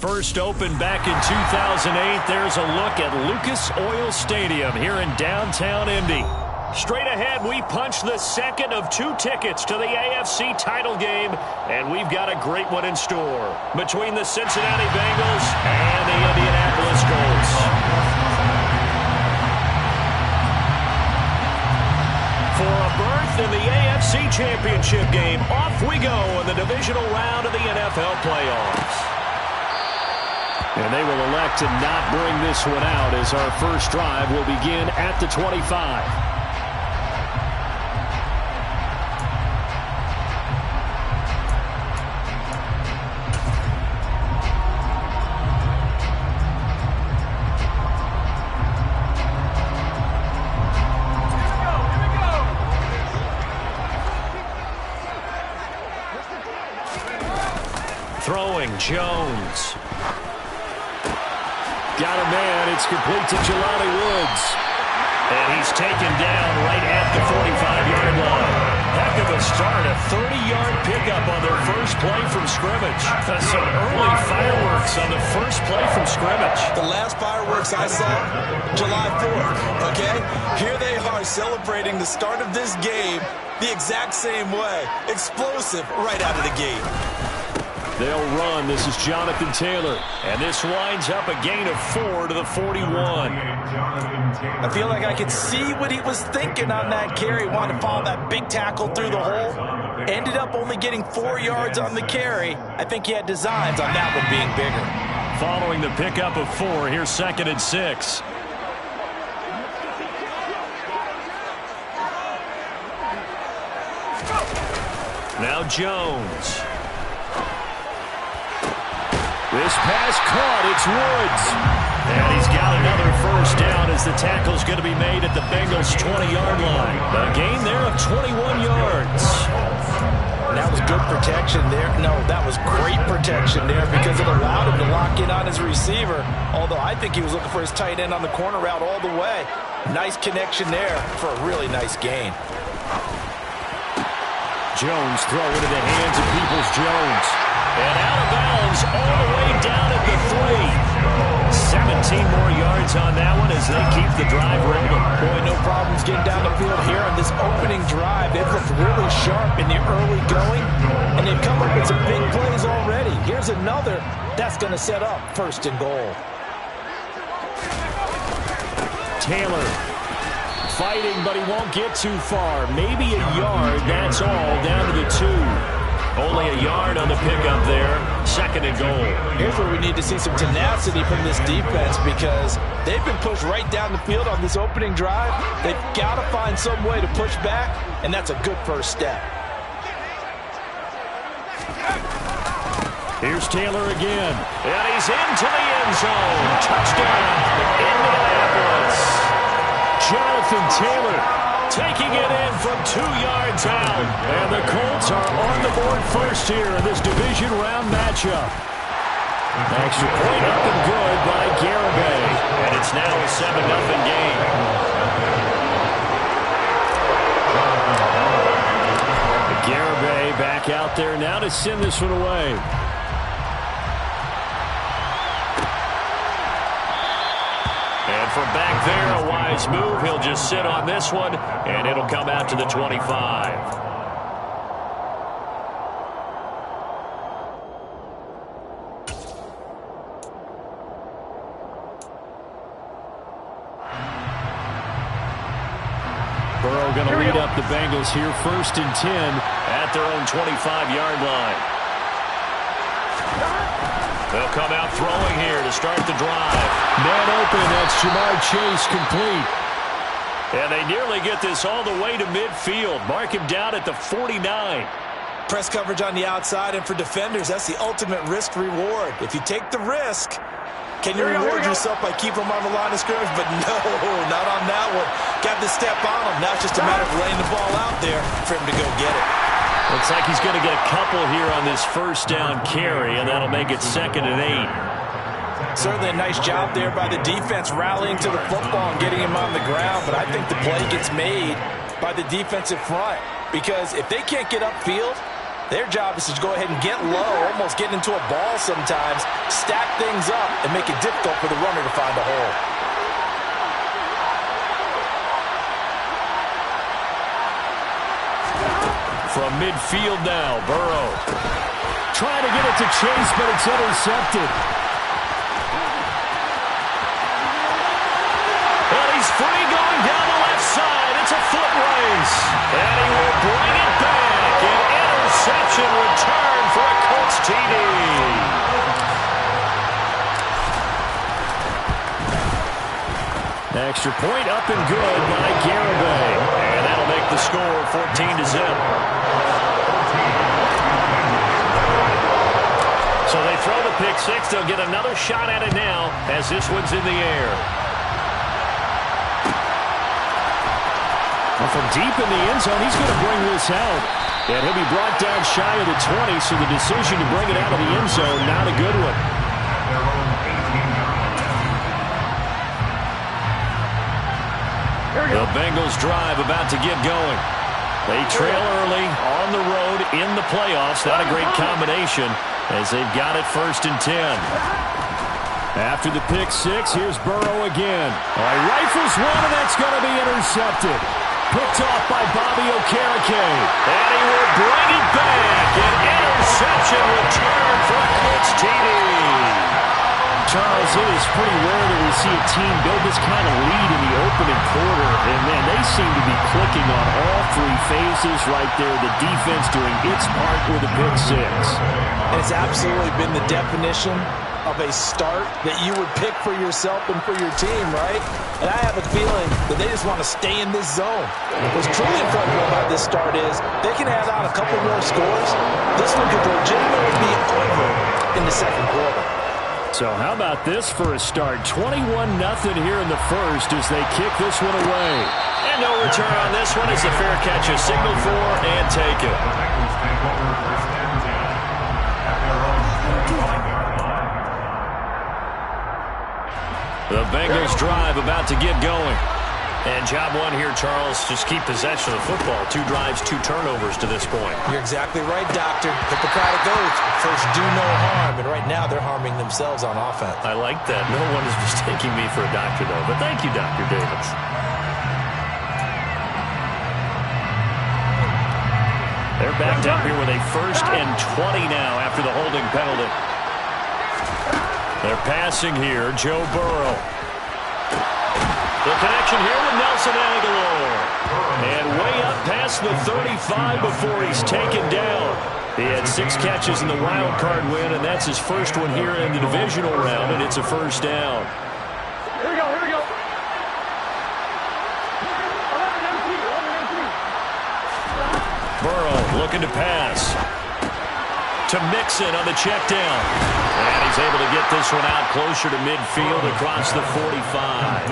First opened back in 2008. There's a look at Lucas Oil Stadium here in downtown Indy. Straight ahead, we punch the second of 2 tickets to the AFC title game, and we've got a great one in store between the Cincinnati Bengals and the Indianapolis Colts. For a berth in the AFC Championship game, off we go in the divisional round of the NFL playoffs. And they will elect to not bring this one out as our first drive will begin at the 25. Throwing, Jones. Got a man. It's complete to Jelani Woods. And he's taken down right at the 45-yard line. Heck of a start. A 30-yard pickup on their first play from scrimmage. Some early fireworks on the first play from scrimmage. The last fireworks I saw, July 4th, okay? Here they are celebrating the start of this game the exact same way. Explosive right out of the gate. They'll run. This is Jonathan Taylor. And this winds up a gain of 4 to the 41. I feel like I could see what he was thinking on that carry. Wanted to follow that big tackle through the hole. Ended up only getting 4 yards on the carry. I think he had designs on that one being bigger. Following the pickup of 4, here's 2nd and 6. Now Jones. This pass caught. It's Woods. And he's got another first down as the tackle's going to be made at the Bengals' 20-yard line. A gain there of 21 yards. And that was good protection there. No, that was great protection there because it allowed him to lock in on his receiver. Although I think he was looking for his tight end on the corner route all the way. Nice connection there for a really nice gain. Jones throw into the hands of Peoples-Jones. And out of bounds all the way down at the 3. 17 more yards on that one as they keep the drive rolling. Boy, no problems getting down the field here on this opening drive. They've looked really sharp in the early going, and they've come up with some big plays already. Here's another that's going to set up 1st and goal. Taylor fighting, but he won't get too far. Maybe a yard, that's all, down to the 2. Only a yard on the pickup there. 2nd and goal. Here's where we need to see some tenacity from this defense because they've been pushed right down the field on this opening drive. They've got to find some way to push back, and that's a good first step. Here's Taylor again. And he's into the end zone. Touchdown, Indianapolis. Jonathan Taylor taking it in from 2 yards out. And the Colts are on the board first here in this division round matchup. Extra point up and good by Garibay. And it's now a 7-0 game. Garibay back out there now to send this one away. And from back there, a wise move. He'll just sit on this one, and it'll come out to the 25. Burrow going to lead up the Bengals here, 1st and 10 at their own 25-yard line. They'll come out throwing here to start the drive. Man open, that's Jamar Chase complete. And they nearly get this all the way to midfield. Mark him down at the 49. Press coverage on the outside, and for defenders, that's the ultimate risk reward. If you take the risk, can you reward yourself by keeping them on the line of scrimmage? But no, not on that one. Got to step on him. Now it's just a matter of laying the ball out there for him to go get it. Looks like he's going to get a couple here on this first down carry, and that'll make it 2nd and 8. Certainly a nice job there by the defense rallying to the football and getting him on the ground, but I think the play gets made by the defensive front because if they can't get upfield, Their job is to go ahead and get low, almost get into a ball sometimes, stack things up, and make it difficult for the runner to find a hole. From midfield now, Burrow. Trying to get it to Chase, but it's intercepted. And he's free going down the left side. It's a foot race. And he will bring it back. An interception return for a Colts TD. Extra point up and good by Garibay. And that'll make the score 14-0. So they throw the pick six. They'll get another shot at it now as this one's in the air. Well, from deep in the end zone, he's going to bring this out. And he'll be brought down shy of the 20, so the decision to bring it out of the end zone, not a good one. The Bengals drive about to get going. They trail early on the road in the playoffs. Not a great combination as they've got it 1st and 10. After the pick six, here's Burrow again. All right, rifles one, and that's going to be intercepted. Picked off by Bobby Okereke. And he will bring it back. An interception return for a Colts TD. Charles, it is pretty rare that we see a team build this kind of lead in the opening quarter. And, man, they seem to be clicking on all three phases right there. The defense doing its part with a pick six. It's absolutely been the definition of a start that you would pick for yourself and for your team, right? And I have a feeling that they just want to stay in this zone. What's truly incredible about this start is they can add on a couple more scores. This one could legitimately be over in the second quarter. So how about this for a start? 21-0 here in the first as they kick this one away. And no return on this one as the fair catch is signaled for and taken. The Bengals drive about to get going. And job one here, Charles, just keep possession of the football. 2 drives, 2 turnovers to this point. You're exactly right, Doctor. Hippocratic oath. First, do no harm. And right now, they're harming themselves on offense. I like that. No one is mistaking me for a doctor, though. But thank you, Dr. Davis. They're backed up here with a 1st and 20 now after the holding penalty. They're passing here, Joe Burrow. The connection here with Nelson Aguilar. And way up past the 35 before he's taken down. He had 6 catches in the wild card win, and that's his first one here in the divisional round, and it's a 1st down. Here we go, here we go. Burrow looking to pass. To Mixon on the check down. And he's able to get this one out closer to midfield across the 45.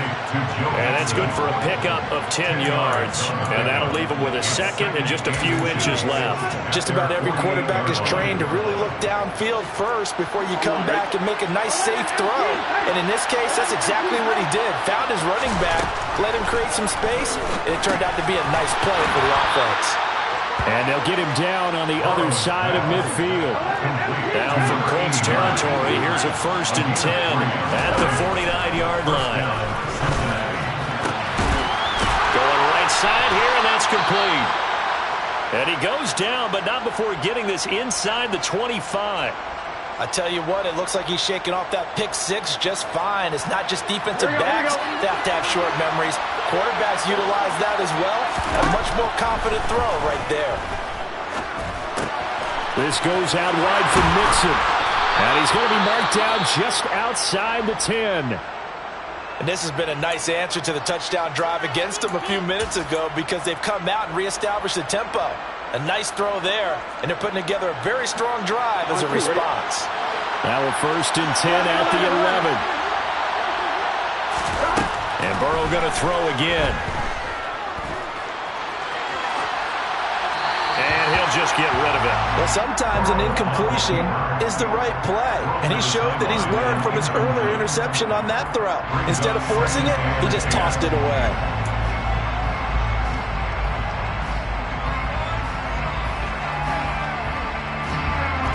And that's good for a pickup of 10 yards. And that'll leave him with a 2nd and just a few inches left. Just about every quarterback is trained to really look downfield first before you come back and make a nice, safe throw. And in this case, that's exactly what he did. Found his running back, let him create some space, and it turned out to be a nice play for the offense. And they'll get him down on the other side of midfield. Now from Colts territory, here's a 1st and 10 at the 49-yard line. Going right side here, and that's complete. And he goes down, but not before getting this inside the 25. I tell you what, it looks like he's shaking off that pick six just fine. It's not just defensive backs that have to have short memories. Quarterbacks utilize that as well. A much more confident throw right there. This goes out wide for Mixon. And he's going to be marked down just outside the 10. And this has been a nice answer to the touchdown drive against them a few minutes ago because they've come out and reestablished the tempo. A nice throw there, and they're putting together a very strong drive as a response. Now a 1st and 10 at the 11. And Burrow going to throw again. And he'll just get rid of it. Well, sometimes an incompletion is the right play. And he showed that he's learned from his earlier interception on that throw. Instead of forcing it, he just tossed it away.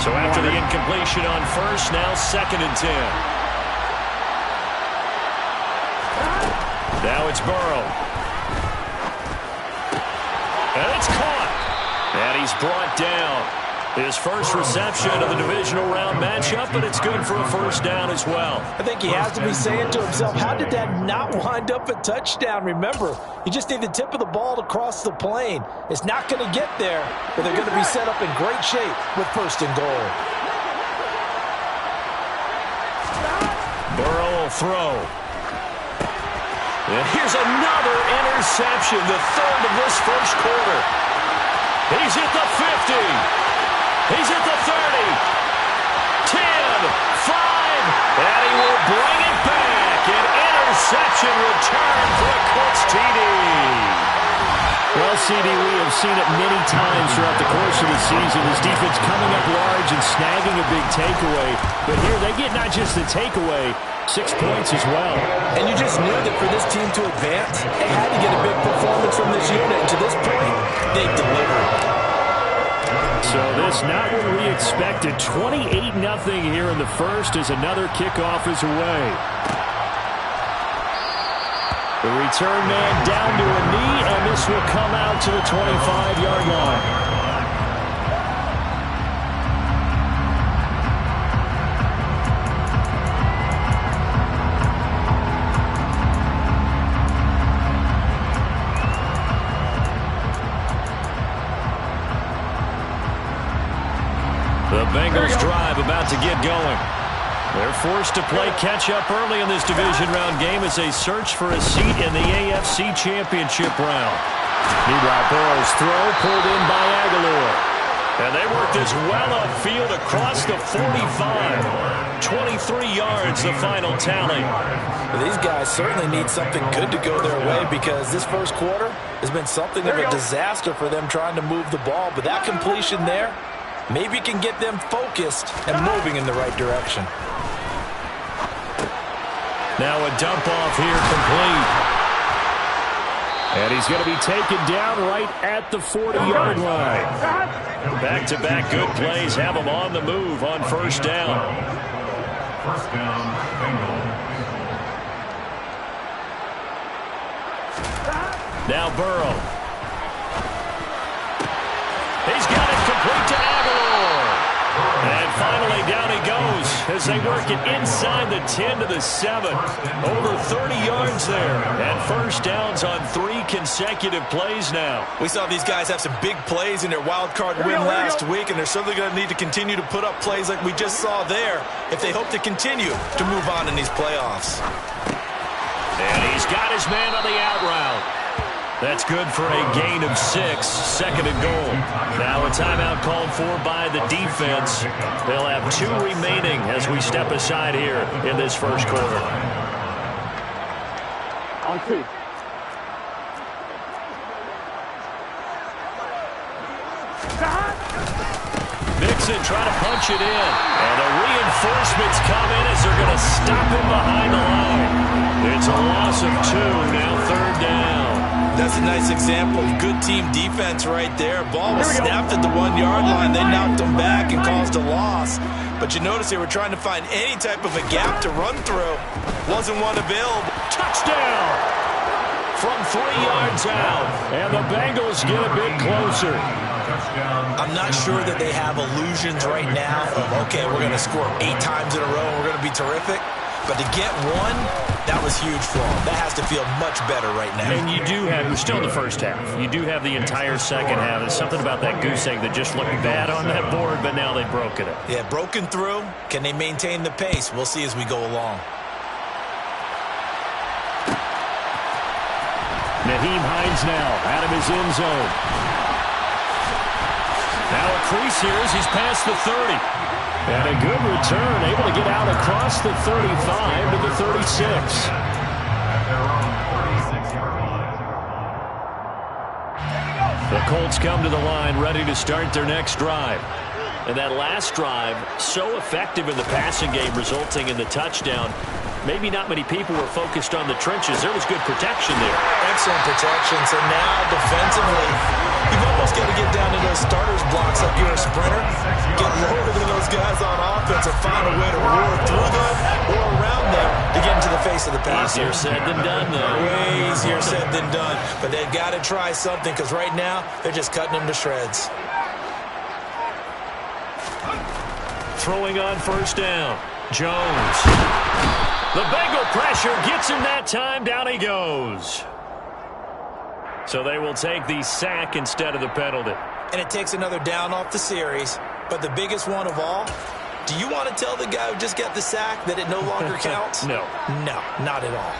So after the incompletion on first, now 2nd and 10. Now it's Burrow. And it's caught. And he's brought down. His first reception of the divisional round matchup, but it's good for a first down as well. I think he has to be saying to himself, how did that not wind up a touchdown? Remember, you just need the tip of the ball to cross the plane. It's not going to get there, but they're going to be set up in great shape with 1st and goal. Burrow will throw. And here's another interception, the 3rd of this first quarter. He's at the 50. He's at the 30, 10, 5, and he will bring it back. An interception return for a Colts TD. Well, CD, we have seen it many times throughout the course of the season. His defense coming up large and snagging a big takeaway. But here they get not just the takeaway, 6 points as well. And you just knew that for this team to advance, they had to get a big performance from this unit. And to this point, they delivered. So this not what we expected. 28-0 here in the first as another kickoff is away. The return man down to a knee, and this will come out to the 25-yard line. The Bengals drive about to get going. They're forced to play catch-up early in this division round game as they search for a seat in the AFC Championship round. Meanwhile, Burrow's throw pulled in by Aguilar. And they work this well upfield across the 45. 23 yards, the final tally. Well, these guys certainly need something good to go their way because this first quarter has been something of a disaster for them trying to move the ball. But that completion there maybe can get them focused and moving in the right direction. Now a dump off here complete. And he's going to be taken down right at the 40-yard line. Back-to-back good plays have them on the move on first down. First down, Bengals. Now Burrow. He's got it complete to Aguilar. And finally down he goes as they work it inside the 10 to the 7. Over 30 yards there. And first downs on 3 consecutive plays now. We saw these guys have some big plays in their wild card win last week, and they're certainly going to need to continue to put up plays like we just saw there if they hope to continue to move on in these playoffs. And he's got his man on the out route. That's good for a gain of 6, 2nd and goal. Now a timeout called for by the defense. They'll have 2 remaining as we step aside here in this first quarter. On 2. Mixon trying to punch it in. And the reinforcements come in as they're going to stop him behind the line. It's a loss of 2, now 3rd down. That's a nice example of good team defense right there. Ball was snapped at the 1-yard line. They knocked him back and caused a loss. But you notice they were trying to find any type of a gap to run through. Wasn't one available. Touchdown! From 3 yards out. And the Bengals get a bit closer. I'm not sure that they have illusions right now of, okay, we're going to score 8 times in a row and we're going to be terrific. But to get 1, that was huge for them. That has to feel much better right now. And you do have, we're still in the first half. You do have the entire second half. There's something about that goose egg that just looked bad on that board, but now they've broken it. Yeah, broken through. Can they maintain the pace? We'll see as we go along. Nyheim Hines now out of his end zone. Now a crease here as he's past the 30. And a good return, able to get out across the 35 to the 36. The Colts come to the line ready to start their next drive. And that last drive, so effective in the passing game, resulting in the touchdown. Maybe not many people were focused on the trenches. There was good protection there. Excellent protection. So now defensively, You've almost got to get down to those starters blocks like you're a sprinter. Get lower than those guys on offense and find a way to roar through them or around them to get into the face of the passer. Easier said than done, though. Way easier said than done. But they've got to try something because right now they're just cutting them to shreds. Throwing on first down. Jones. The Bengal pressure gets him that time. Down he goes. So they will take the sack instead of the penalty. And it takes another down off the series. But the biggest one of all, do you want to tell the guy who just got the sack that it no longer counts? No. No, not at all.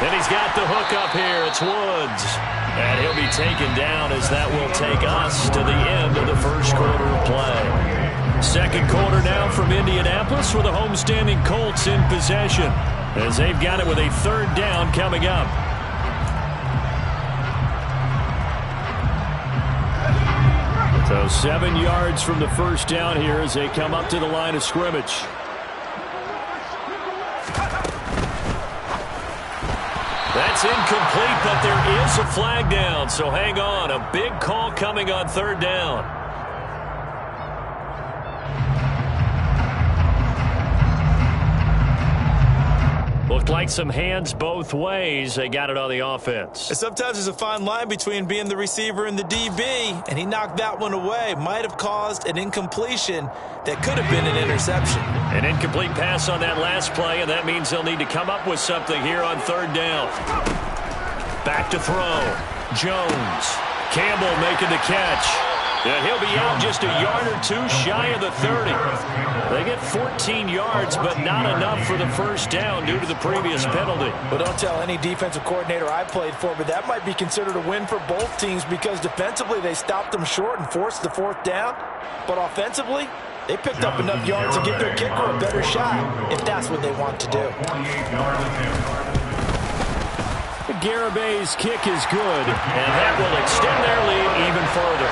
And he's got the hook up here. It's Woods. And he'll be taken down as that will take us to the end of the first quarter of play. Second quarter now from Indianapolis with the homestanding Colts in possession as they've got it with a third down coming up. So 7 yards from the first down here as they come up to the line of scrimmage. That's incomplete, but there is a flag down, so hang on. A big call coming on third down. Looked like some hands both ways. They got it on the offense. And sometimes there's a fine line between being the receiver and the DB, and he knocked that one away. Might have caused an incompletion that could have been an interception. An incomplete pass on that last play, and that means they'll need to come up with something here on third down. Back to throw. Jones. Campbell making the catch. And he'll be out just a yard or two shy of the 30. They get 14 yards, but not enough for the first down due to the previous penalty. Well, don't tell any defensive coordinator I played for, but that might be considered a win for both teams because defensively they stopped them short and forced the fourth down. But offensively, they picked up enough yards to give their kicker a better shot if that's what they want to do. Garabay's kick is good, and that will extend their lead even further.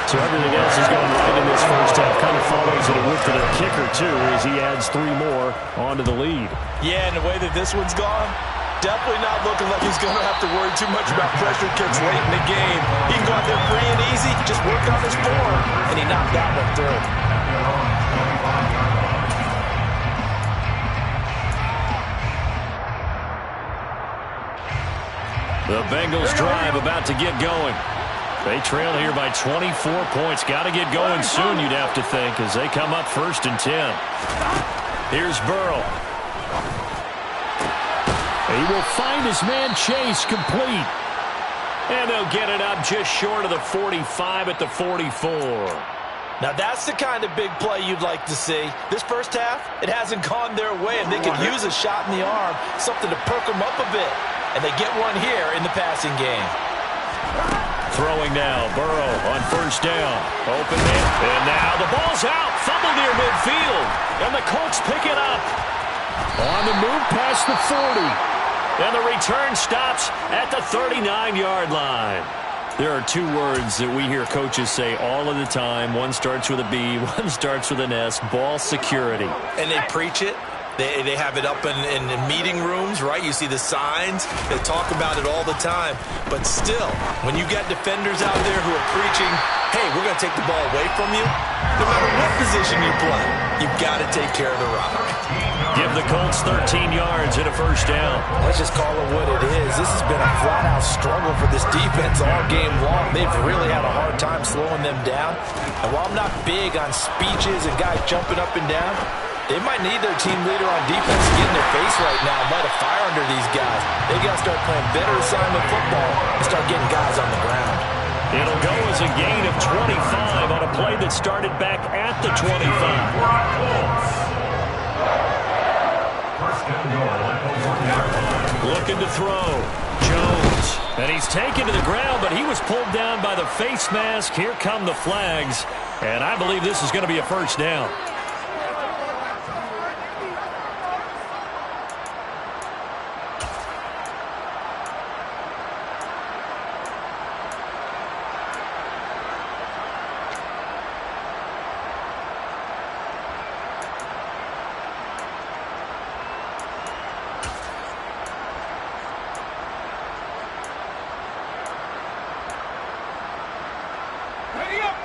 So everything else is going right in this first half. Kind of follows it with their kicker, too, as he adds 3 more onto the lead. Yeah, and the way that this one's gone, definitely not looking like he's going to have to worry too much about pressure kicks late in the game. He can go out there free and easy, just work on his form, and he knocked that one through. The Bengals drive about to get going. They trail here by 24 points. Got to get going soon, you'd have to think, as they come up 1st and 10. Here's Burrow. He will find his man Chase complete. And they'll get it up just short of the 45 at the 44. Now that's the kind of big play you'd like to see. This first half, it hasn't gone their way, and they could use a shot in the arm, something to perk them up a bit. And they get one here in the passing game. Throwing now, Burrow on first down. Open man, and now the ball's out. Fumble near midfield, and the Colts pick it up. On the move past the 40. And the return stops at the 39-yard line. There are 2 words that we hear coaches say all of the time. One starts with a B, one starts with an S, ball security. And they preach it. They have it up in meeting rooms, right? You see the signs. They talk about it all the time. But still, when you got defenders out there who are preaching, hey, we're going to take the ball away from you, no matter what position you play, you've got to take care of the rock. Give the Colts 13 yards and a first down. Let's just call it what it is. This has been a flat-out struggle for this defense all game long. They've really had a hard time slowing them down. And while I'm not big on speeches and guys jumping up and down, they might need their team leader on defense to get in their face right now and light a fire under these guys. They got to start playing better assignment football and start getting guys on the ground. It'll go as a gain of 25 on a play that started back at the 25. Looking to throw. Jones. And he's taken to the ground, but he was pulled down by the face mask. Here come the flags. And I believe this is going to be a first down.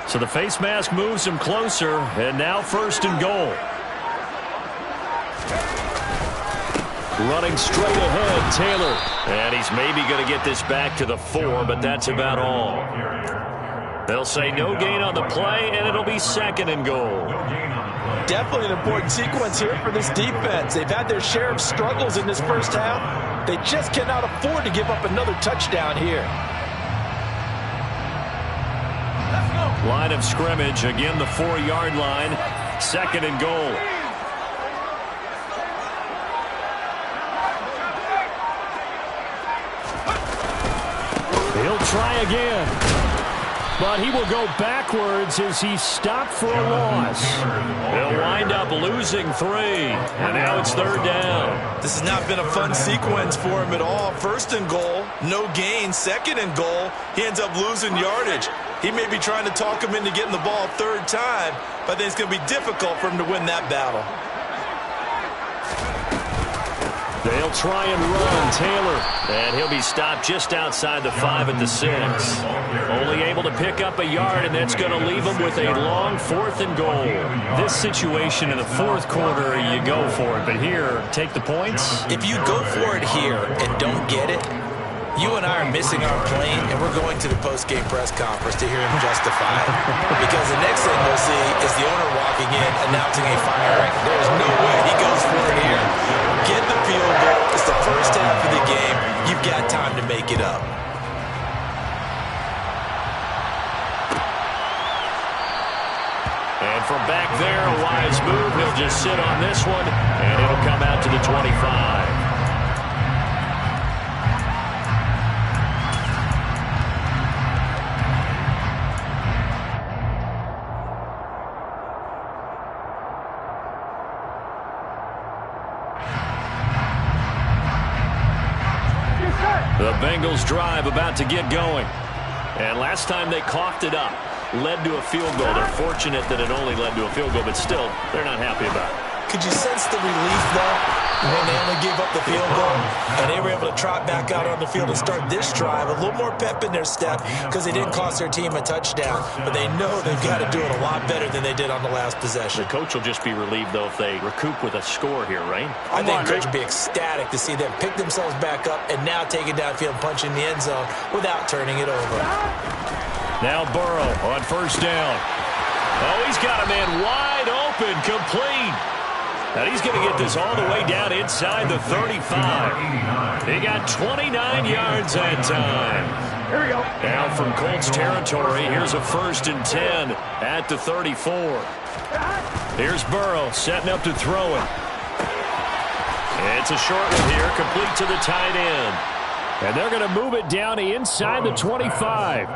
So the face mask moves him closer, and now 1st and goal. Running straight ahead, Taylor. And he's maybe going to get this back to the 4, but that's about all. They'll say no gain on the play, and it'll be 2nd and goal. Definitely an important sequence here for this defense. They've had their share of struggles in this first half. They just cannot afford to give up another touchdown here. Line of scrimmage, again the 4-yard line. 2nd and goal. He'll try again. But he will go backwards as he's stopped for a loss. He'll wind up losing 3. And now it's 3rd down. This has not been a fun sequence for him at all. 1st and goal, no gain. 2nd and goal, he ends up losing yardage. He may be trying to talk him into getting the ball 3rd time, but I think it's going to be difficult for him to win that battle. They'll try and run Taylor. And he'll be stopped just outside the 5 at the 6. Only able to pick up a yard, and that's going to leave him with a long 4th and goal. This situation in the 4th quarter, you go for it. But here, take the points. If you go for it here and don't get it, you and I are missing our plane, and we're going to the post-game press conference to hear him justify it. Because the next thing we'll see is the owner walking in, announcing a firing. There's no way he goes for it here. Get the field goal. It's the first half of the game. You've got time to make it up. And from back there, a wise move. He'll just sit on this one, and it'll come out to the 25. The Bengals drive about to get going. And last time they coughed it up, led to a field goal. They're fortunate that it only led to a field goal, but still, they're not happy about it. Could you sense the relief, though, when they only gave up the field goal and they were able to trot back out on the field and start this drive? A little more pep in their step because they didn't cost their team a touchdown, but they know they've got to do it a lot better than they did on the last possession. The coach will just be relieved, though, if they recoup with a score here, right? I think coach would be ecstatic to see them pick themselves back up and now take it downfield and punch in the end zone without turning it over. Now Burrow on 1st down. Oh, he's got a man wide open, complete. And he's going to get this all the way down inside the 35. He got 29 yards that time. Here we go. Now from Colts territory, here's a 1st and 10 at the 34. Here's Burrow setting up to throw it. It's a short one here, complete to the tight end. And they're going to move it down inside the 25.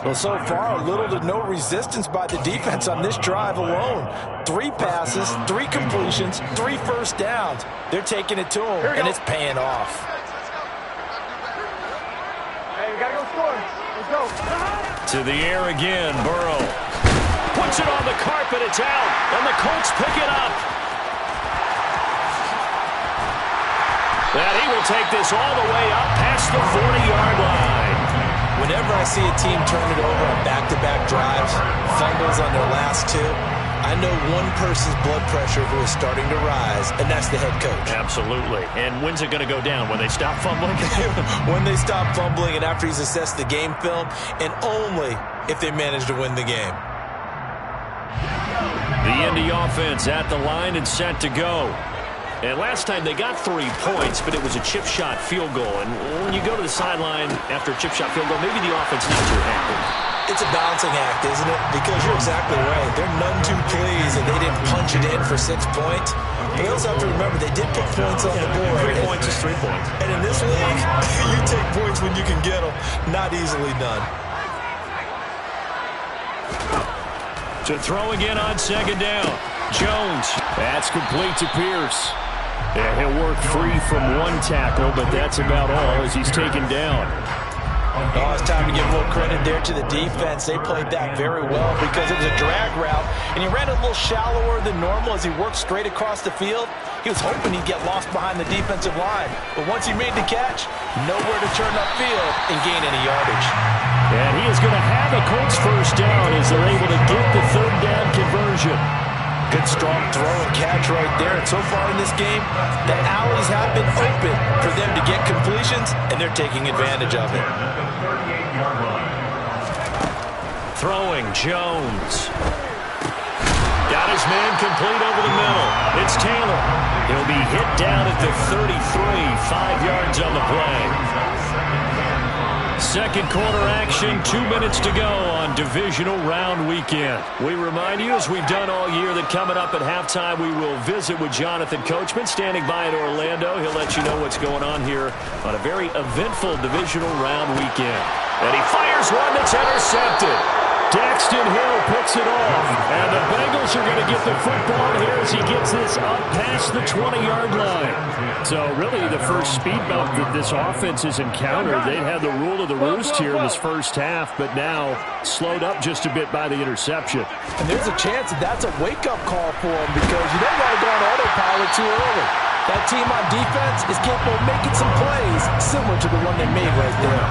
Well, so far, little to no resistance by the defense on this drive alone. 3 passes, 3 completions, 3 first downs. They're taking it to him, and it's paying off. Hey, we got to go score. Let's go. To the air again, Burrow. Puts it on the carpet, it's out, and the Colts pick it up. And he will take this all the way up past the 40-yard line. Whenever I see a team turn it over on back-to-back drives, fumbles on their last 2, I know one person's blood pressure who is starting to rise, and that's the head coach. Absolutely. And when's it going to go down? When they stop fumbling? When they stop fumbling and after he's assessed the game film, and only if they manage to win the game. The Indy offense at the line and set to go. And last time they got 3 points, but it was a chip shot field goal. And when you go to the sideline after a chip shot field goal, maybe the offense isn't too happy. It's a balancing act, isn't it? Because you're exactly right. They're none too pleased that they didn't punch it in for 6 points. But they also have to remember they did put points on the board. 3 points is 3 points. And in this league, you take points when you can get them. Not easily done. To throw again on 2nd down. Jones. That's complete to Pierce. And he'll work free from 1 tackle, but that's about all as he's taken down. Oh, it's time to give a little credit there to the defense. They played that very well because it was a drag route, and he ran a little shallower than normal as he worked straight across the field. He was hoping he'd get lost behind the defensive line, but once he made the catch, nowhere to turn upfield and gain any yardage. And he is going to have a Colts first down as they're able to get the third down conversion. Good strong throw and catch right there. And so far in this game, the alleys have been open for them to get completions, and they're taking advantage of it. Throwing, Jones. Got his man complete over the middle. It's Taylor. He'll be hit down at the 33, 5 yards on the play. Second quarter action, 2 minutes to go on Divisional Round Weekend. We remind you, as we've done all year, that coming up at halftime, we will visit with Jonathan Coachman, standing by in Orlando. He'll let you know what's going on here on a very eventful Divisional Round Weekend. And he fires one that's intercepted. Daxton Hill picks it off, and the Bengals are going to get the football here as he gets this up past the 20-yard line. So really the first speed bump that this offense has encountered, they'd had the rule of the roost here in this first half, but now slowed up just a bit by the interception. And there's a chance that that's a wake-up call for him because you don't want to go on autopilot too early. That team on defense is capable of making some plays similar to the one they made right there.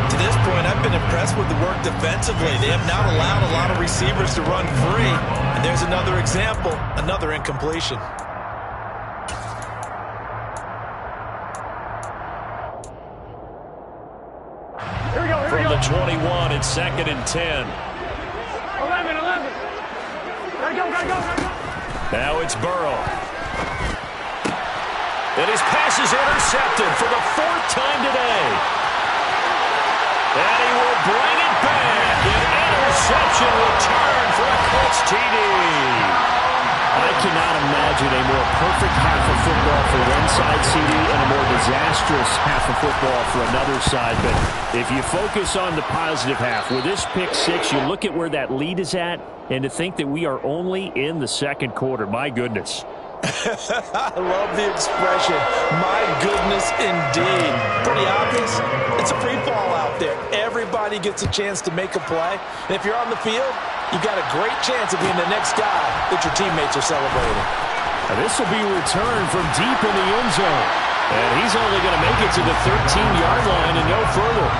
To this point, I've been impressed with the work defensively. They have not allowed a lot of receivers to run free. And there's another example, another incompletion. From the 21, it's 2nd and 10. 11. Gotta go. Now it's Burrow. And his pass is intercepted for the 4th time today. And he will bring it back. An interception return for a Colts TD. I cannot imagine a more perfect half of football for one side, CD, and a more disastrous half of football for another side. But if you focus on the positive half, with this pick six, you look at where that lead is at, and to think that we are only in the second quarter. My goodness. I love the expression, my goodness indeed. Pretty obvious. It's a free fall out there. Everybody gets a chance to make a play. And if you're on the field, you've got a great chance of being the next guy that your teammates are celebrating. Now this will be returned from deep in the end zone. And he's only going to make it to the 13-yard line and no further.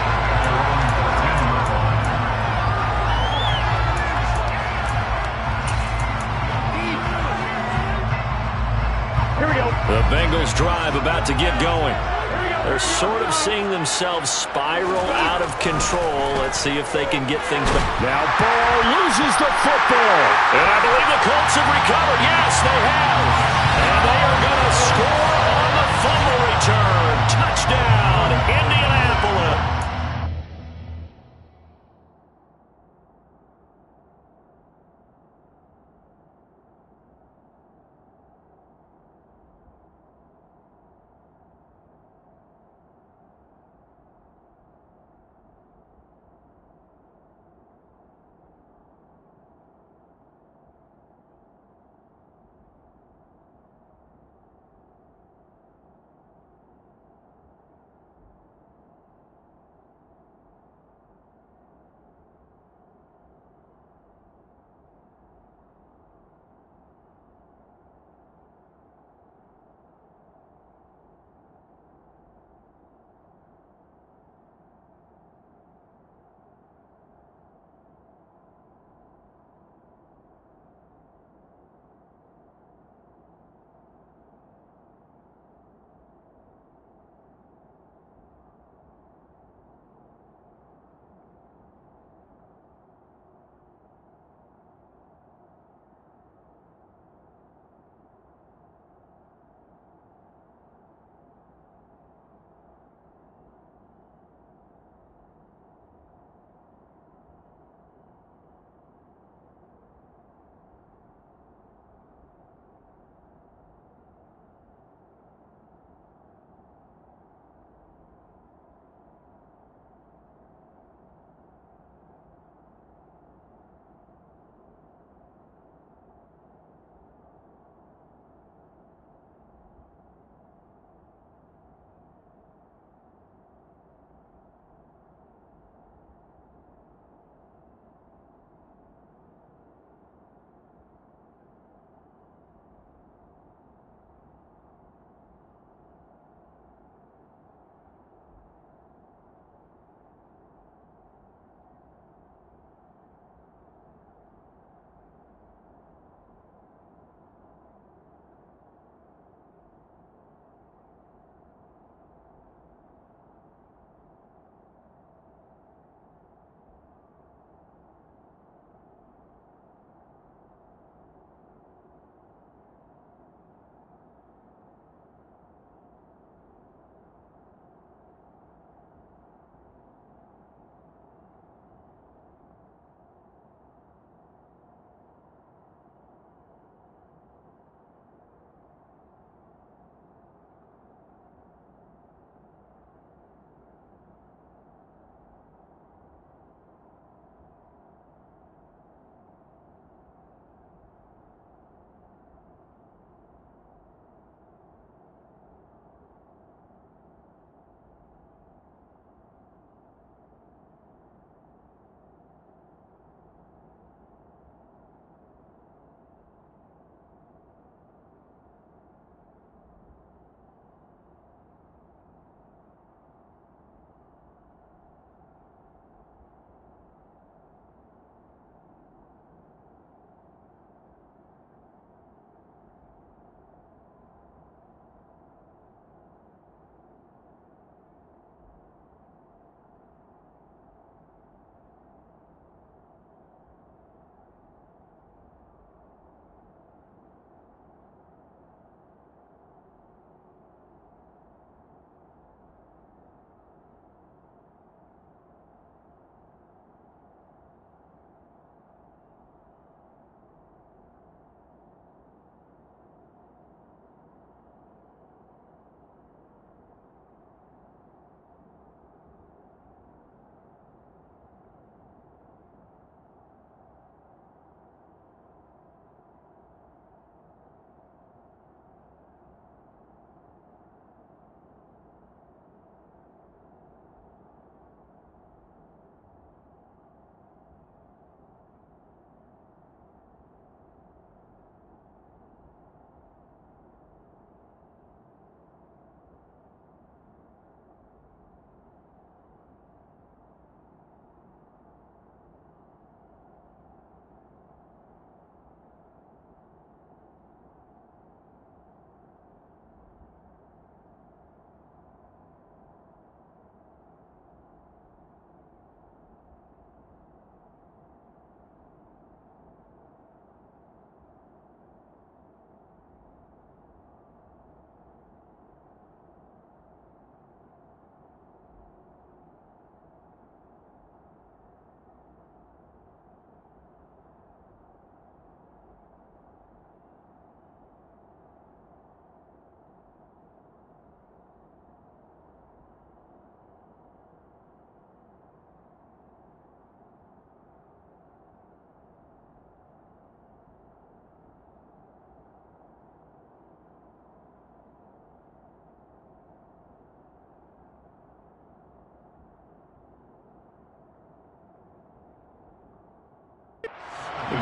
The Bengals drive about to get going. They're sort of seeing themselves spiral out of control. Let's see if they can get things back. Now Burrow loses the football. And I believe the Colts have recovered. Yes, they have. And they are going to score on the fumble return. Touchdown, Indianapolis.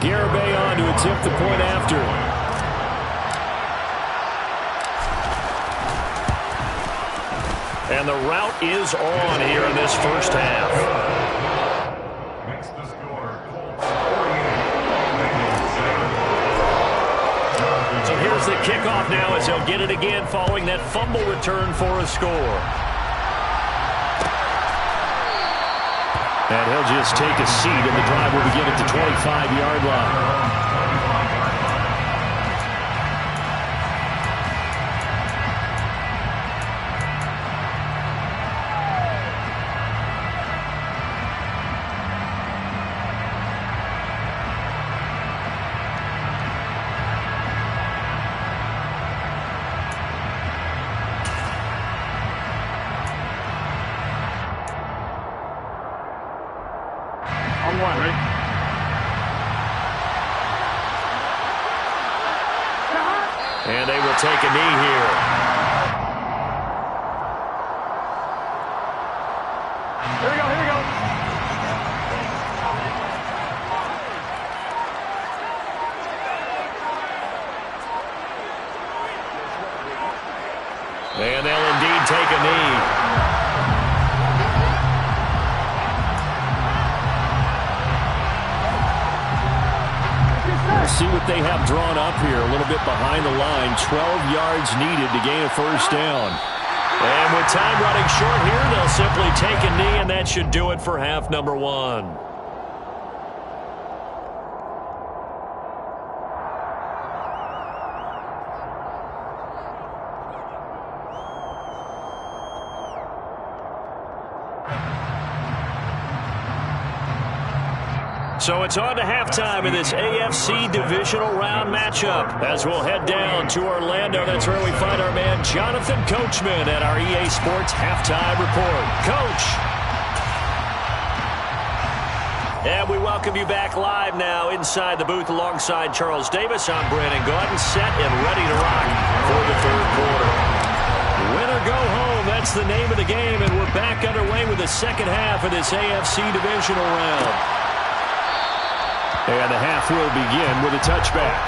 Garibay on to attempt the point after. And the route is on here in this first half. Makes the score Colts 48. So here's the kickoff now as he'll get it again following that fumble return for a score. And he'll just take a seat, and the drive will begin at the 25-yard line. On one, ready? And they will take a knee here. Here we go, here we go. And they'll indeed take a knee. See what they have drawn up here. A little bit behind the line. 12 yards needed to gain a first down. And with time running short here, they'll simply take a knee, and that should do it for half number one. So it's on to halftime in this AFC Divisional Round matchup as we'll head down to Orlando. That's where we find our man Jonathan Coachman at our EA Sports Halftime Report. Coach. And we welcome you back live now inside the booth alongside Charles Davis. I'm Brandon Gaudin, set and ready to rock for the third quarter. Win or go home, that's the name of the game, and we're back underway with the second half of this AFC Divisional Round. And the half will begin with a touchback.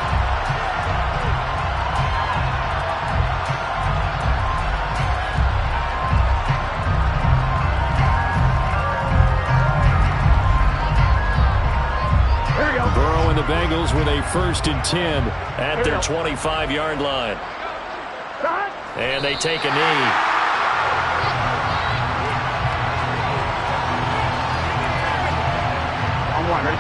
Here we go. Burrow and the Bengals with a 1st and 10 at their 25-yard line. And they take a knee. On one, ready?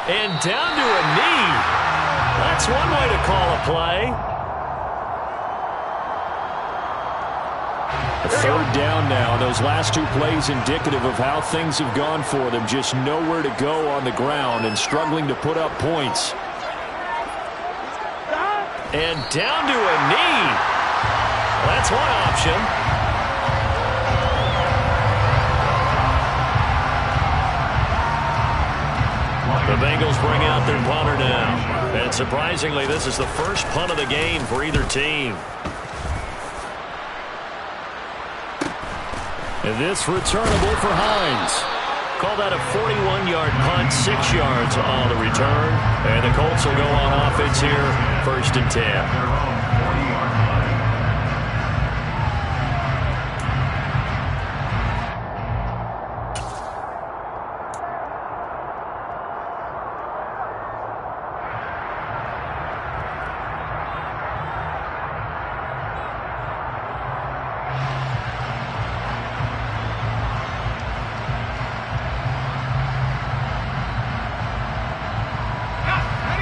And down to a knee. That's one way to call a play. A third down now. Those last two plays indicative of how things have gone for them. Just nowhere to go on the ground and struggling to put up points. And down to a knee. That's one option. The Bengals bring out their punter now. And surprisingly, this is the first punt of the game for either team. And this returnable for Hines. Call that a 41-yard punt, 6 yards on the return. And the Colts will go on offense here, 1st and 10.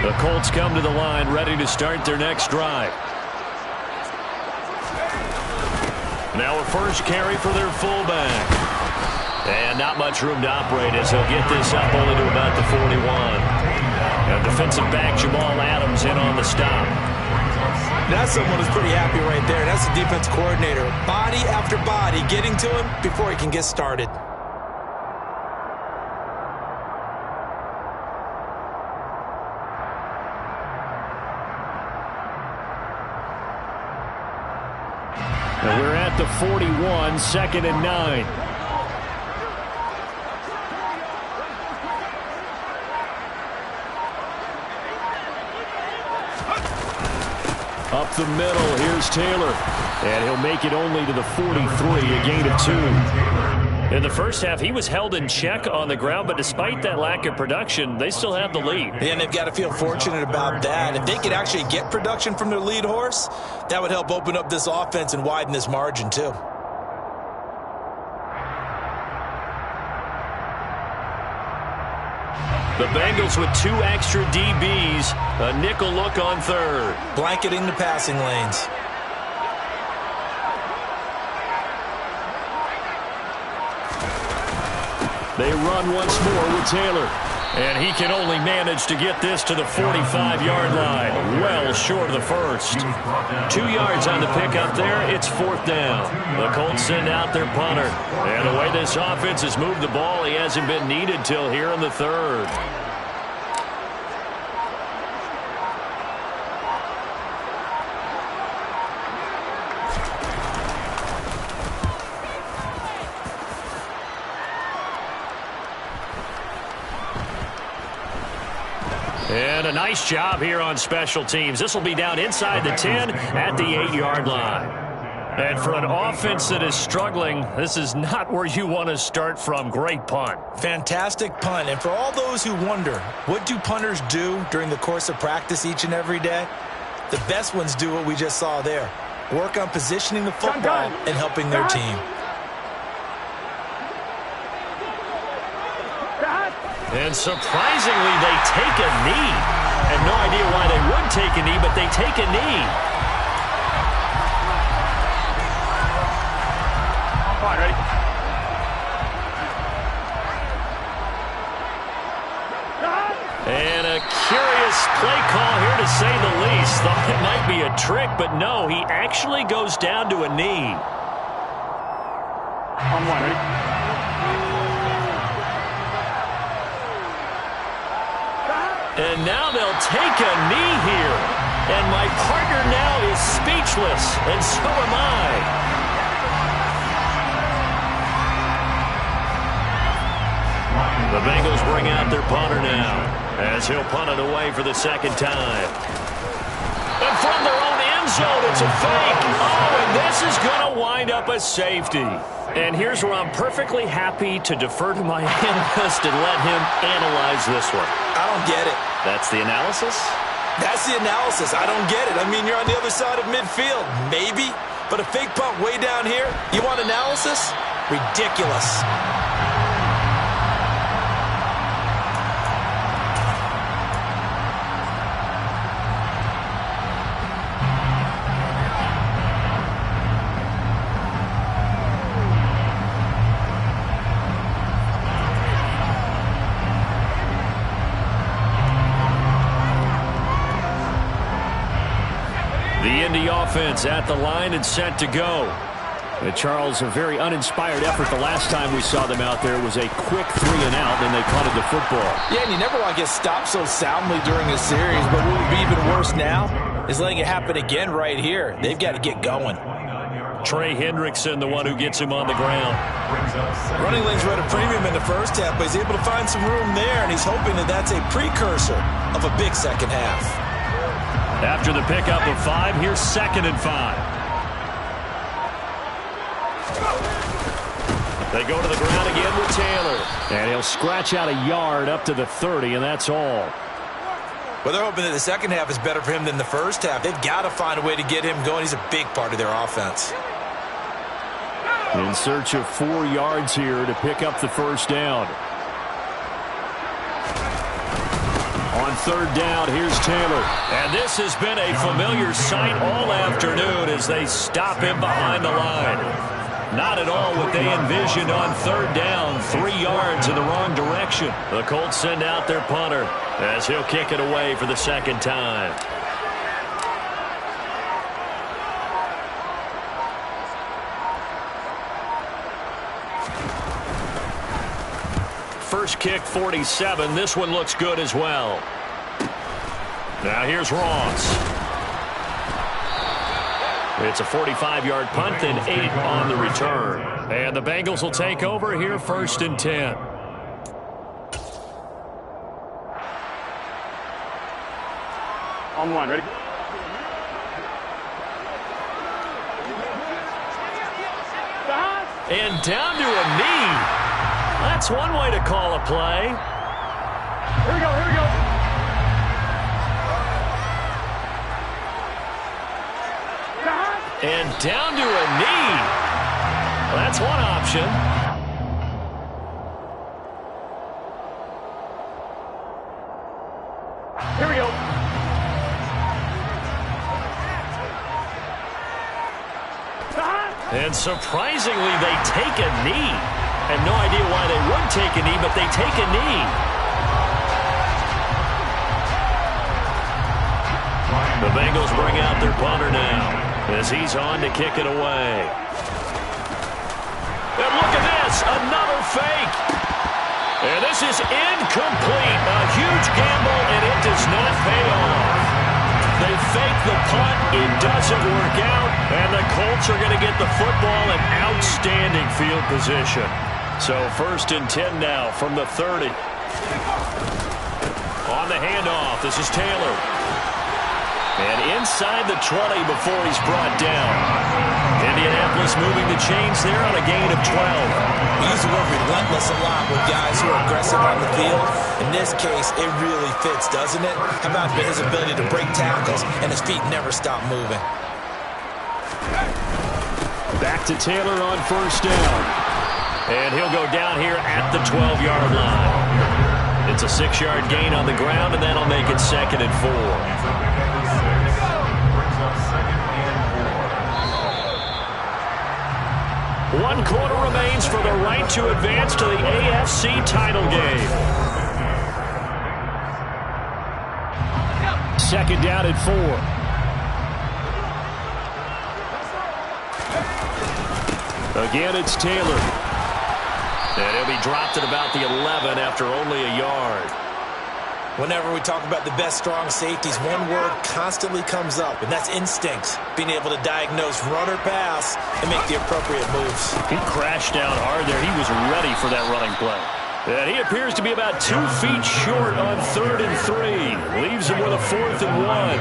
The Colts come to the line ready to start their next drive. Now a first carry for their fullback. And not much room to operate as he'll get this up only to about the 41. And defensive back Jamal Adams in on the stop. That's someone who's pretty happy right there. That's the defense coordinator. Body after body getting to him before he can get started. And we're at the 41, 2nd and 9. Up the middle, here's Taylor. And he'll make it only to the 43, a gain of 2. In the first half, he was held in check on the ground, but despite that lack of production, they still have the lead. And they've got to feel fortunate about that. If they could actually get production from their lead horse, that would help open up this offense and widen this margin too. The Bengals with 2 extra DBs, a nickel look on third. Blanketing the passing lanes. They run once more with Taylor. And he can only manage to get this to the 45-yard line. Well short of the first. 2 yards on the pickup there. It's 4th down. The Colts send out their punter. And the way this offense has moved the ball, he hasn't been needed till here in the 3rd. And a nice job here on special teams. This will be down inside the 10 at the 8-yard line. And for an offense that is struggling, this is not where you want to start from. Great punt. Fantastic punt. And for all those who wonder, what do punters do during the course of practice each and every day? The best ones do what we just saw there. Work on positioning the football and helping their team. And surprisingly, they take a knee. I have no idea why they would take a knee, but they take a knee. All right, ready? And a curious play call here, to say the least. Thought it might be a trick, but no, he actually goes down to a knee. On 1, ready? And now they'll take a knee here. And my partner now is speechless, and so am I. The Bengals bring out their punter now, as he'll punt it away for the 2nd time. And from their own end zone, it's a fake. Oh, and this is going to wind up a safety. And here's where I'm perfectly happy to defer to my analyst and let him analyze this one. I don't get it. That's the analysis? That's the analysis. I don't get it. I mean, you're on the other side of midfield. Maybe. But a fake punt way down here? You want analysis? Ridiculous. The Indy offense at the line and set to go. And Charles, a very uninspired effort the last time we saw them out there. It was a quick 3-and-out, and they punted the football. Yeah, and you never want to get stopped so soundly during a series, but what would be even worse now is letting it happen again right here. They've got to get going. Trey Hendrickson, the one who gets him on the ground. Running lanes were at a premium in the first half, but he's able to find some room there, and he's hoping that that's a precursor of a big second half. After the pickup of 5, here's 2nd and 5. They go to the ground again with Taylor. And he'll scratch out a yard up to the 30, and that's all. Well, they're hoping that the second half is better for him than the first half. They've got to find a way to get him going. He's a big part of their offense. In search of 4 yards here to pick up the 1st down. On 3rd down, here's Taylor. And this has been a familiar sight all afternoon as they stop him behind the line. Not at all what they envisioned on 3rd down. 3 yards in the wrong direction. The Colts send out their punter as he'll kick it away for the 2nd time. First kick, 47. This one looks good as well. Now here's Ross. It's a 45-yard punt and 8 on the return. And the Bengals will take over here, 1st and 10. On one, ready? And down to a knee. That's one way to call a play. Here we go, here we go. And down to a knee. Well, that's one option. Here we go. And surprisingly, they take a knee. I have no idea why they would take a knee, but they take a knee. The Bengals bring out their punter now as he's on to kick it away. And look at this, another fake. And this is incomplete. A huge gamble, and it does not pay off. They fake the punt. It doesn't work out. And the Colts are going to get the football in outstanding field position. So 1st and 10 now from the 30. On the handoff, this is Taylor. And inside the 20 before he's brought down. Indianapolis moving the chains there on a gain of 12. We use the word relentless a lot with guys who are aggressive on the field. In this case, it really fits, doesn't it? How about his ability to break tackles and his feet never stop moving? Back to Taylor on 1st down. And he'll go down here at the 12-yard line. It's a 6-yard gain on the ground, and that'll make it 2nd and 4. One quarter remains for the right to advance to the AFC title game. 2nd down and 4. Again, it's Taylor. And he'll be dropped at about the 11 after only a yard. Whenever we talk about the best strong safeties, one word constantly comes up, and that's instincts. Being able to diagnose run or pass and make the appropriate moves. He crashed down hard there. He was ready for that running play. And he appears to be about 2 feet short on 3rd and 3. Leaves him with a 4th and 1.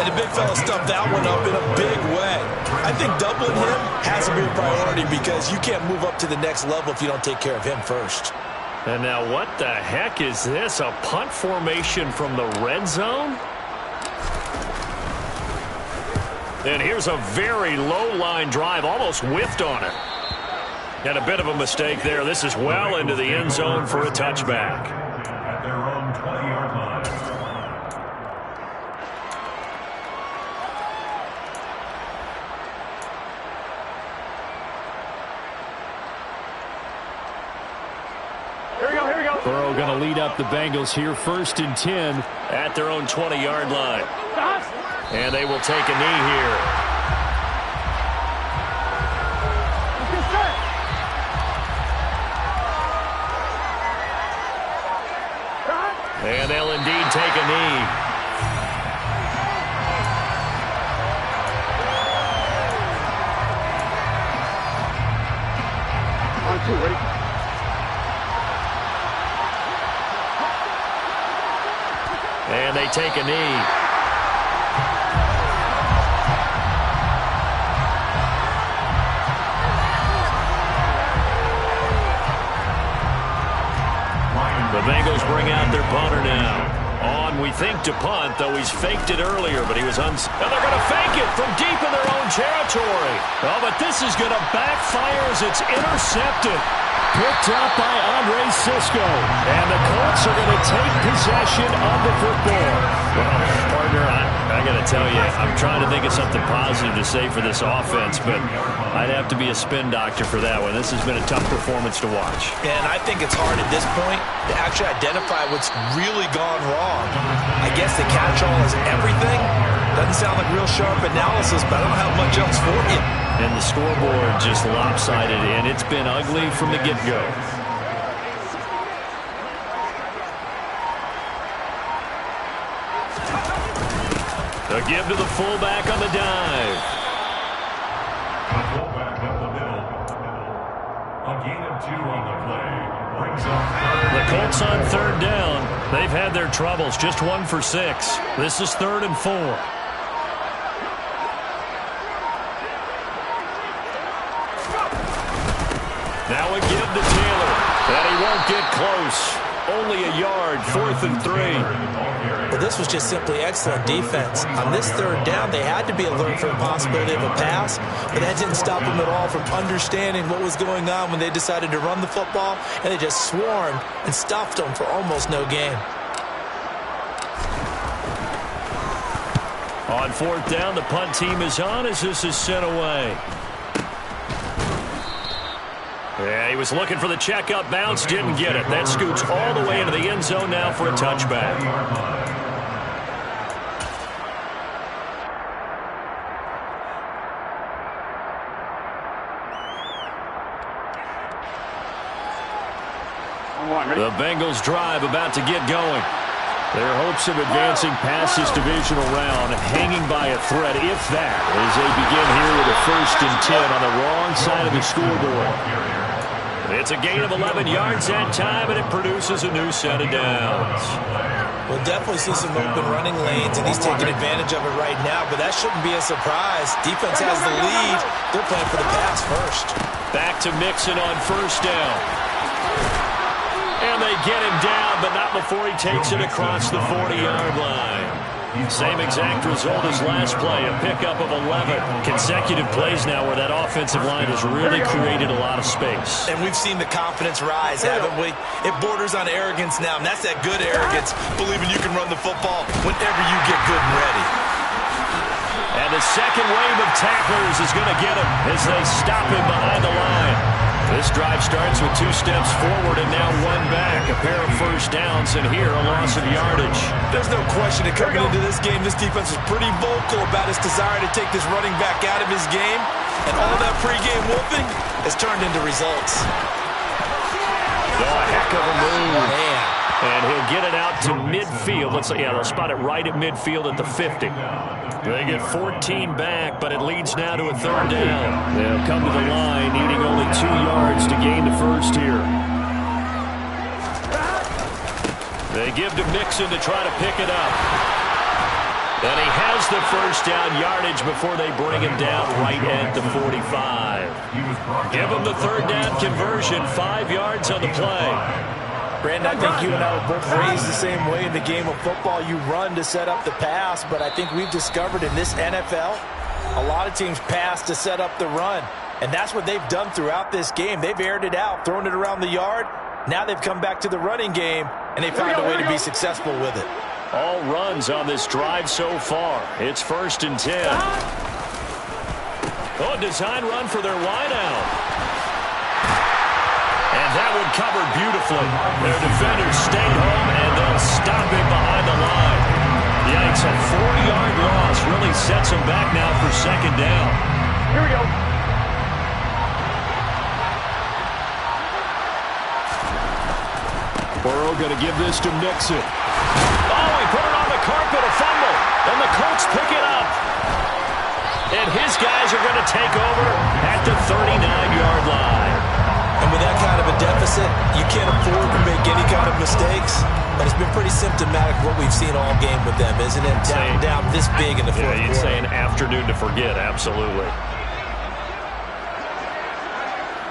And the big fella stuffed that one up in a big way. I think doubling him has to be a priority because you can't move up to the next level if you don't take care of him first. And now what the heck is this? A punt formation from the red zone? And here's a very low line drive, almost whiffed on it. And a bit of a mistake there. This is well into the end zone for a touchback. At their own 20-yard line. Burrow going to lead up the Bengals here, 1st and 10 at their own 20-yard line. And they will take a knee here. And they'll indeed take a knee. On 2, ready? And they take a knee. The Bengals bring out their punter now. On, we think, to punt, though he's faked it earlier, but he was and they're going to fake it from deep in their own territory. Oh, but this is going to backfire as it's intercepted. Picked up by Andre Sisco. And the Colts are going to take possession of the football. Well, partner, I got to tell you, I'm trying to think of something positive to say for this offense, but I'd have to be a spin doctor for that one. This has been a tough performance to watch. And I think it's hard at this point to actually identify what's really gone wrong. I guess the catch-all is everything. Doesn't sound like real sharp analysis, but I don't have much else for you. And the scoreboard just lopsided, and it's been ugly from the get-go. A give to the fullback on the dive. back up the middle. A gain of 2 on the play. Brings up third. The Colts on third down. They've had their troubles. Just 1 for 6. This is 3rd and 4. Now a give to Taylor. And he won't get close. Only a yard, 4th and 3. Well, this was just simply excellent defense. On this third down, they had to be alert for the possibility of a pass, but that didn't stop them at all from understanding what was going on when they decided to run the football, and they just swarmed and stuffed them for almost no gain. On 4th down, the punt team is on as this is sent away. Yeah, he was looking for the checkup bounce, didn't get it. That scoots all the way into the end zone now for a touchback. The Bengals drive about to get going. Their hopes of advancing past this divisional round hanging by a thread, if that, as they begin here with a 1st and 10 on the wrong side of the scoreboard. It's a gain of 11 yards that time, and it produces a new set of downs. We'll definitely see some open running lanes, and he's taking advantage of it right now, but that shouldn't be a surprise. Defense has the lead. They're playing for the pass first. Back to Mixon on 1st down. And they get him down, but not before he takes it across the 40-yard line. Same exact result as last play, a pickup of 11. Consecutive plays now where that offensive line has really created a lot of space. And we've seen the confidence rise, haven't we? It borders on arrogance now, and that's that good arrogance, believing you can run the football whenever you get good and ready. And the second wave of tacklers is going to get him as they stop him behind the line. This drive starts with 2 steps forward and now 1 back. A pair of 1st downs, and here a loss of yardage. There's no question that coming into this game, this defense is pretty vocal about its desire to take this running back out of his game. And all that pregame whooping has turned into results. Oh, a heck of a move. Man. And he'll get it out to midfield. Let's say, yeah, they'll spot it right at midfield at the 50. They get 14 back, but it leads now to a 3rd down. They'll come to the line, needing only 2 yards to gain the 1st here. They give to Mixon to try to pick it up. And he has the 1st down yardage before they bring him down right at the 45. Give him the 3rd down conversion, 5 yards on the play. Brandon, I think you and I were both raised the same way in the game of football. You run to set up the pass, but I think we've discovered in this NFL, a lot of teams pass to set up the run. And that's what they've done throughout this game. They've aired it out, thrown it around the yard. Now they've come back to the running game, and they found a way to be successful with it. All runs on this drive so far. It's 1st and 10. Oh, design run for their wideout. And that one covered beautifully. Their defenders stayed home, and they'll stop it behind the line. Yikes, a 4-yard loss really sets them back now for 2nd down. Here we go. Burrow going to give this to Mixon. Oh, he put it on the carpet, a fumble. And the Colts pick it up. And his guys are going to take over at the 39-yard line. And with that kind of a deficit, you can't afford to make any kind of mistakes. But it's been pretty symptomatic what we've seen all game with them, isn't it? Down this big in the 4th quarter. You'd say an afternoon to forget, absolutely.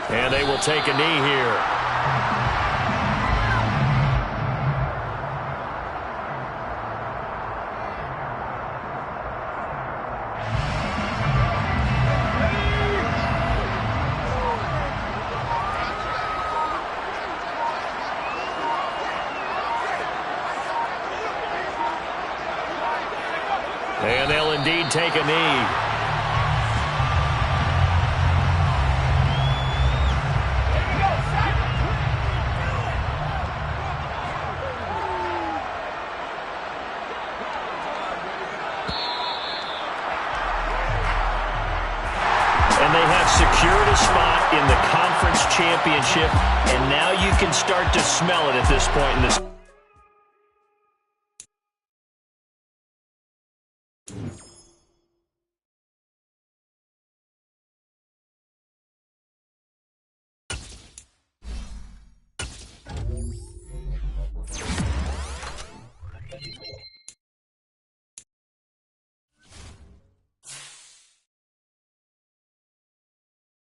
And they will take a knee here. And they'll indeed take a knee. And they have secured a spot in the conference championship, and now you can start to smell it at this point in this.